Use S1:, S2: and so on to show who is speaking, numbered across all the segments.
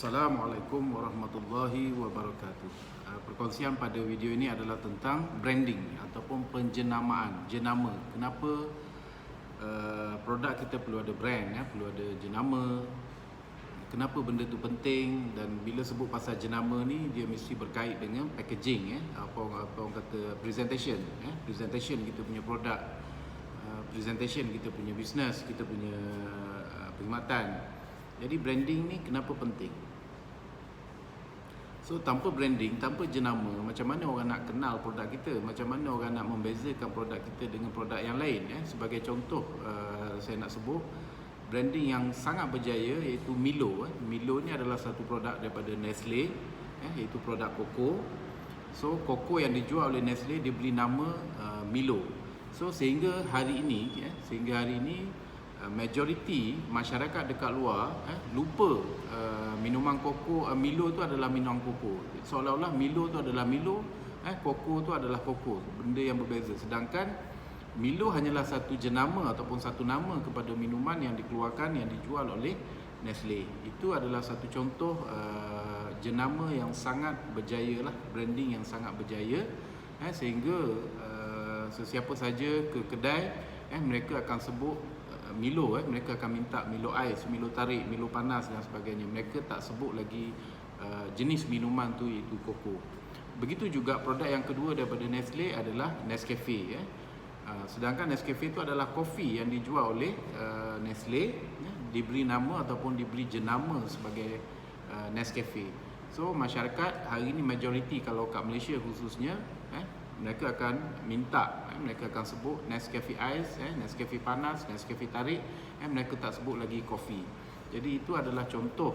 S1: Assalamualaikum warahmatullahi wabarakatuh. Perkongsian pada video ini adalah tentang branding ataupun penjenamaan, jenama. Kenapa produk kita perlu ada brand, perlu ada jenama. Kenapa benda tu penting, dan bila sebut pasal jenama ni dia mesti berkait dengan packaging, apa orang kata presentation, presentation kita punya produk, presentation kita punya business, kita punya perkhidmatan. Jadi branding ni kenapa penting? So tanpa branding, tanpa jenama, macam mana orang nak kenal produk kita? Macam mana orang nak membezakan produk kita dengan produk yang lain? Sebagai contoh, saya nak sebut branding yang sangat berjaya iaitu Milo. Milo ni adalah satu produk daripada Nestle, iaitu produk koko. So koko yang dijual oleh Nestle diberi nama Milo. So sehingga hari ini majoriti masyarakat dekat luar lupa minuman koko, Milo tu adalah minuman koko. Seolah-olah Milo tu adalah Milo, koko tu adalah koko, benda yang berbeza. Sedangkan Milo hanyalah satu jenama ataupun satu nama kepada minuman yang dikeluarkan, yang dijual oleh Nestle. Itu adalah satu contoh jenama yang sangat berjaya lah, branding yang sangat berjaya, sehingga sesiapa saja ke kedai, mereka akan sebut Milo, mereka akan minta Milo ais, Milo tarik, Milo panas dan sebagainya. Mereka tak sebut lagi jenis minuman tu iaitu koko. Begitu juga produk yang kedua daripada Nestle adalah Nescafe. Sedangkan Nescafe itu adalah kopi yang dijual oleh Nestle, diberi nama ataupun diberi jenama sebagai Nescafe. So masyarakat hari ini majoriti, kalau kat Malaysia khususnya, mereka akan minta, mereka akan sebut Nescafe ais, Nescafe panas, Nescafe tarik, mereka tak sebut lagi kopi. Jadi itu adalah contoh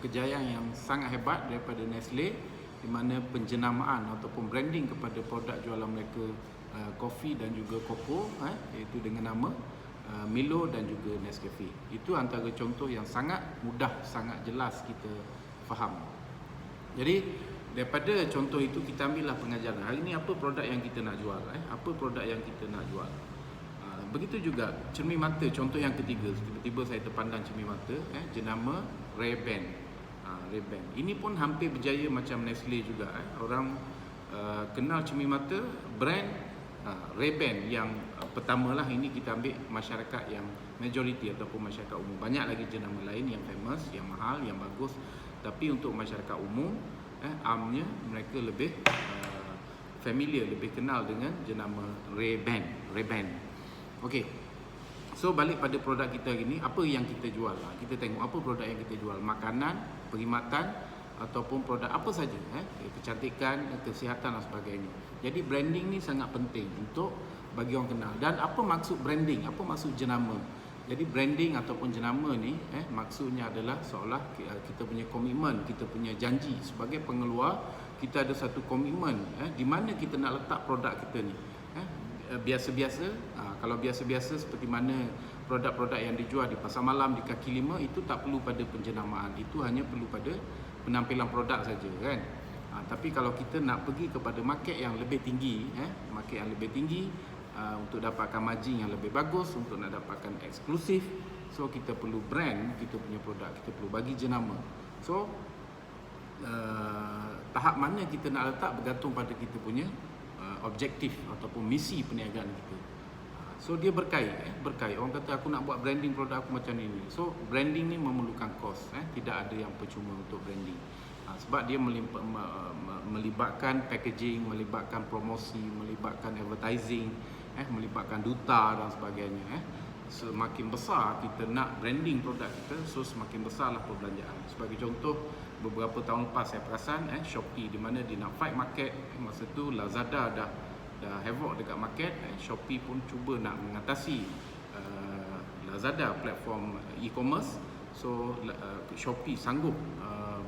S1: kejayaan yang sangat hebat daripada Nestle, di mana penjenamaan ataupun branding kepada produk jualan mereka kopi dan juga koko, iaitu dengan nama Milo dan juga Nescafe. Itu antara contoh yang sangat mudah, sangat jelas kita faham. Jadi daripada contoh itu kita ambillah pengajaran. Hari ini apa produk yang kita nak jual? Apa produk yang kita nak jual? Begitu juga cermin mata, contoh yang ketiga. Tiba-tiba saya terpandang cermin mata, jenama Ray-Ban. Ray-Ban. Ini pun hampir berjaya macam Nestle juga. Orang kenal cermin mata, brand Ray-Ban yang pertamalah. Ini kita ambil masyarakat yang majoriti ataupun masyarakat umum. Banyak lagi jenama lain yang famous, yang mahal, yang bagus. Tapi untuk masyarakat umum, amnya mereka lebih familiar, lebih kenal dengan jenama Ray-Ban. Okey. So balik pada produk kita hari ni, apa yang kita jual? Kita tengok apa produk yang kita jual. Makanan, perkhidmatan ataupun produk apa saja, kecantikan, kesihatan dan sebagainya. Jadi branding ni sangat penting untuk bagi orang kenal. Dan apa maksud branding? Apa maksud jenama? Jadi branding ataupun jenama ni maksudnya adalah seolah kita punya komitmen, kita punya janji sebagai pengeluar. Kita ada satu komitmen di mana kita nak letak produk kita ni. Biasa-biasa, kalau biasa-biasa seperti mana produk-produk yang dijual di pasar malam, di kaki lima, itu tak perlu pada penjenamaan. Itu hanya perlu pada penampilan produk saja, kan. Tapi kalau kita nak pergi kepada market yang lebih tinggi, market yang lebih tinggi, untuk dapatkan margin yang lebih bagus, untuk nak dapatkan eksklusif, so kita perlu brand kita punya produk, kita perlu bagi jenama. So tahap mana kita nak letak bergantung pada kita punya objektif ataupun misi perniagaan kita. So dia berkait. Orang kata aku nak buat branding produk aku macam ini. So branding ni memerlukan kos, tidak ada yang percuma untuk branding. Sebab dia melibatkan packaging, melibatkan promosi, melibatkan advertising, melibatkan duta dan sebagainya. Semakin besar kita nak branding produk kita, so semakin besarlah perbelanjaan. Sebagai contoh, beberapa tahun lepas saya perasan Shopee, di mana dia nak fight market. Masa tu Lazada dah havoc dekat market, Shopee pun cuba nak mengatasi Lazada, platform e-commerce. So Shopee sanggup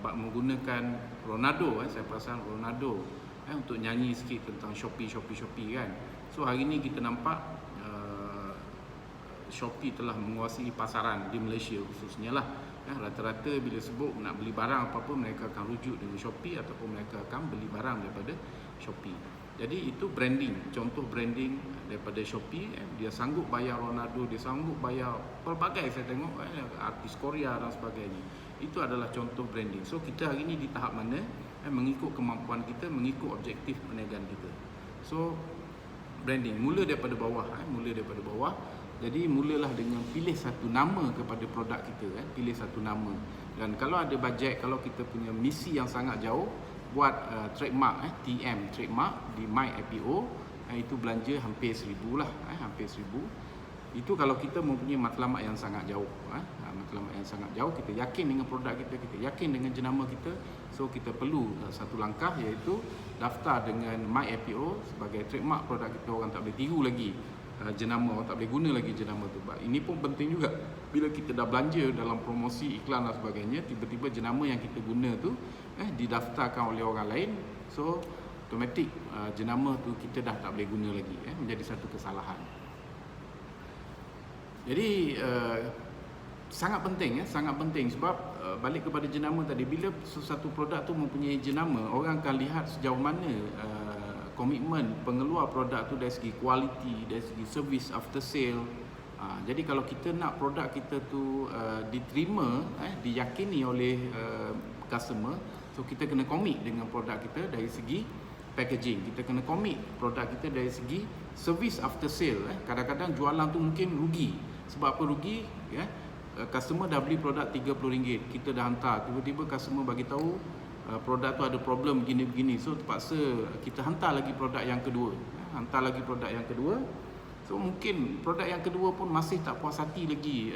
S1: menggunakan Ronaldo, saya perasan Ronaldo, untuk nyanyi sikit tentang Shopee kan. So hari ni kita nampak Shopee telah menguasai pasaran di Malaysia khususnya lah. Rata-rata bila sebut nak beli barang apa-apa, mereka akan rujuk dengan Shopee ataupun mereka akan beli barang daripada Shopee. Jadi itu branding, contoh branding daripada Shopee. Dia sanggup bayar Ronaldo, dia sanggup bayar pelbagai, saya tengok artis Korea dan sebagainya. Itu adalah contoh branding. So kita hari ini di tahap mana? Mengikut kemampuan kita, mengikut objektif perniagaan kita. So branding mula daripada bawah, mula daripada bawah. Jadi mulalah dengan pilih satu nama kepada produk kita, pilih satu nama. Dan kalau ada bajet, kalau kita punya misi yang sangat jauh, buat trademark, TM trademark di My IPO, itu belanja hampir 1,000 lah, hampir 1,000. Itu kalau kita mempunyai matlamat yang sangat jauh, matlamat yang sangat jauh, kita yakin dengan produk kita, kita yakin dengan jenama kita. So kita perlu satu langkah, iaitu daftar dengan My IPO sebagai trademark produk kita. Orang tak boleh tiru lagi jenama, orang tak boleh guna lagi jenama tu. Ini pun penting juga, bila kita dah belanja dalam promosi, iklan dan sebagainya, tiba-tiba jenama yang kita guna tu didaftarkan oleh orang lain, so automatik jenama tu kita dah tak boleh guna lagi, menjadi satu kesalahan. Jadi sangat penting, sangat penting, sebab balik kepada jenama tadi, bila sesuatu produk tu mempunyai jenama, orang akan lihat sejauh mana komitmen pengeluar produk tu dari segi kualiti, dari segi service after sale. Jadi kalau kita nak produk kita tu diterima, diyakini oleh customer, so kita kena komit dengan produk kita dari segi packaging, kita kena komit produk kita dari segi service after sale. Kadang-kadang jualan tu mungkin rugi. Sebab apa rugi? Customer dah beli produk RM30, kita dah hantar, tiba-tiba customer bagi tahu produk tu ada problem begini-begini, so terpaksa kita hantar lagi produk yang kedua, so mungkin produk yang kedua pun masih tak puas hati lagi,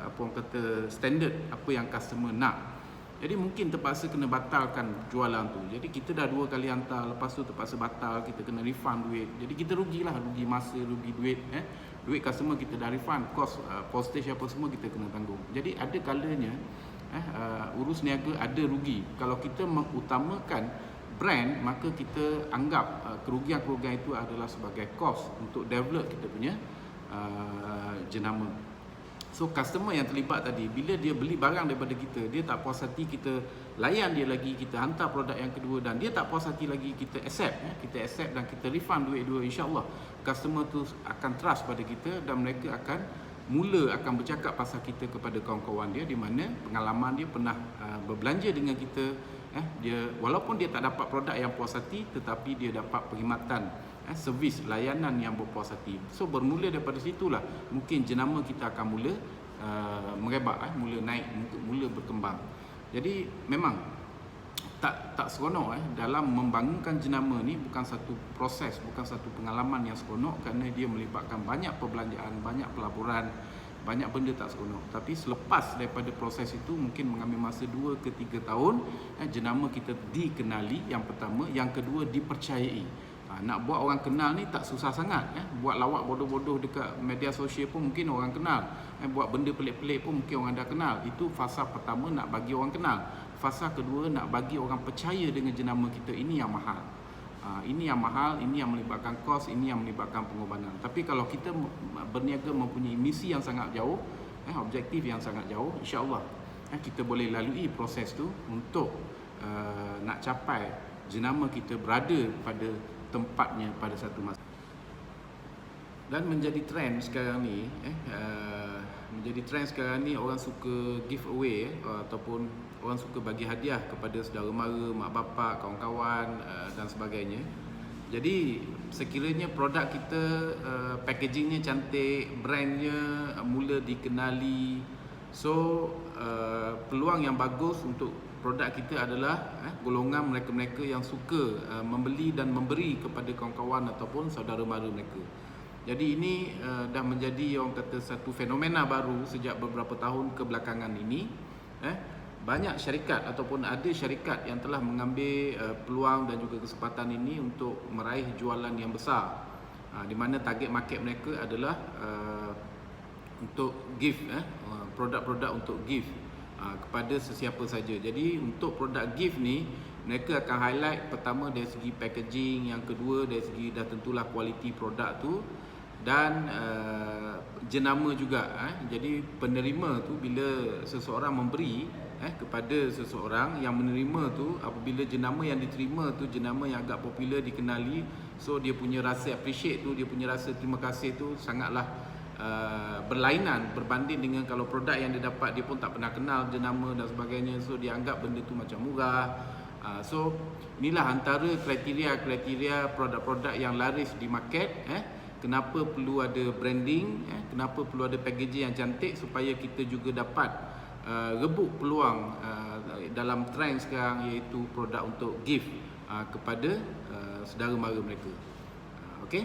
S1: apa orang kata, standard apa yang customer nak. Jadi mungkin terpaksa kena batalkan jualan tu. Jadi kita dah 2 kali hantar, lepas tu terpaksa batal, kita kena refund duit. Jadi kita rugilah, rugi masa, rugi duit, duit customer kita dah refund, cost postage apa semua kita kena tanggung. Jadi ada kalanya urus niaga ada rugi. Kalau kita mengutamakan brand, maka kita anggap kerugian-kerugian itu adalah sebagai cost untuk develop kita punya jenama. So customer yang terlibat tadi, bila dia beli barang daripada kita, dia tak puas hati, kita layan dia lagi, kita hantar produk yang kedua, dan dia tak puas hati lagi, kita accept dan kita refund duit dua, insya-Allah customer tu akan trust pada kita, dan mereka akan bercakap pasal kita kepada kawan-kawan dia, di mana pengalaman dia pernah berbelanja dengan kita, dia walaupun dia tak dapat produk yang puas hati, tetapi dia dapat perkhidmatan, servis layanan yang berpuas hati. So bermula daripada situlah mungkin jenama kita akan mula merebak, mula naik, mula berkembang. Jadi memang tak seronok dalam membangunkan jenama ni, bukan satu proses, bukan satu pengalaman yang seronok, kerana dia melibatkan banyak perbelanjaan, banyak pelaburan, banyak benda tak seronok. Tapi selepas daripada proses itu, mungkin mengambil masa 2 ke 3 tahun, jenama kita dikenali, yang pertama. Yang kedua, dipercayai. Nak buat orang kenal ni tak susah sangat. Buat lawak bodoh-bodoh dekat media sosial pun mungkin orang kenal. Buat benda pelik-pelik pun mungkin orang dah kenal. Itu fasa pertama, nak bagi orang kenal. Fasa kedua, nak bagi orang percaya dengan jenama kita. Ini yang mahal. Ini yang mahal, ini yang melibatkan kos, ini yang melibatkan pengorbanan. Tapi kalau kita berniaga mempunyai misi yang sangat jauh, objektif yang sangat jauh, insya-Allah kita boleh lalui proses tu untuk nak capai jenama kita berada pada tempatnya pada satu masa. Dan menjadi trend sekarang ni, orang suka giveaway, ataupun orang suka bagi hadiah kepada saudara mara, mak bapak, kawan-kawan dan sebagainya. Jadi sekiranya produk kita packagingnya cantik, brandnya mula dikenali, so peluang yang bagus untuk produk kita adalah golongan mereka-mereka yang suka membeli dan memberi kepada kawan-kawan ataupun saudara mara mereka. Jadi ini dah menjadi orang kata satu fenomena baru sejak beberapa tahun kebelakangan ini. Banyak syarikat ataupun ada syarikat yang telah mengambil peluang dan juga kesempatan ini untuk meraih jualan yang besar, di mana target market mereka adalah untuk gift, produk-produk untuk gift kepada sesiapa saja. Jadi untuk produk gift ni, mereka akan highlight pertama dari segi packaging, yang kedua dari segi dah tentulah kualiti produk tu, dan jenama juga. Jadi penerima tu, bila seseorang memberi kepada seseorang, yang menerima tu, apabila jenama yang diterima tu jenama yang agak popular, dikenali, so dia punya rasa appreciate tu, dia punya rasa terima kasih tu sangatlah berlainan berbanding dengan kalau produk yang dia dapat dia pun tak pernah kenal jenama dan sebagainya, so dia anggap benda tu macam murah. So inilah antara kriteria produk-produk yang laris di market. Kenapa perlu ada branding, kenapa perlu ada packaging yang cantik supaya kita juga dapat rebut peluang dalam trend sekarang, iaitu produk untuk gift kepada saudara mara mereka. Okey.